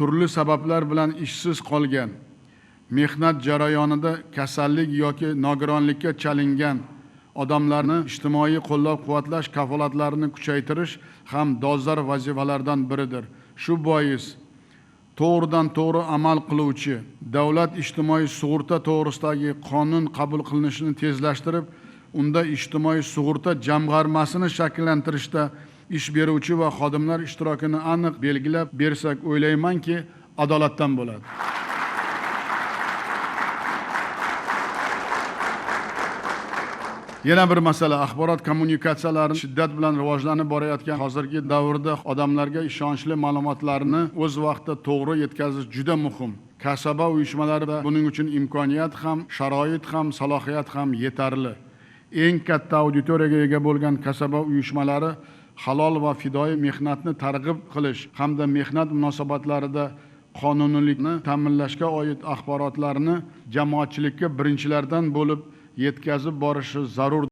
turli sabablar bilan ishsiz qolgan, mehnat jarayonida kasallik yoki nogironlikka chalingan odamlarni ijtimoiy qo'llab-quvvatlash kafolatlarini kuchaytirish ham dolzarb vazifalardan biridir. Shu bois to'g'ridan to'g'ri amal qiluvchi davlat ijtimoiy sug'urta to'g'risidagi qonun qabul qilinishini tezlashtirib, unda ijtimoiy sug'urta jamg'armasini shakllantirishda ish beruvchi va xodimlar ishtirokini aniq belgilab bersak, o'ylaymanki, adolatdan bo'ladi. Yana bir masala, axborot kommunikatsiyalari shiddat bilan rivojlanib borayotgan hozirgi davrda odamlarga ishonchli ma'lumotlarni o'z vaqtida to'g'ri yetkazish juda muhim. Kasaba uyushmalarida buning uchun imkoniyat ham, sharoit ham, salohiyat ham yetarli. Eng katta auditoriyaga ega bo'lgan kasaba uyushmalari halol va fidoyi mehnatni targ'ib qilish hamda mehnat munosabatlarida qonuniylikni ta'minlashga oid axborotlarni jamoatchilikka birinchilardan bo'lib yetkazib borishi zarur.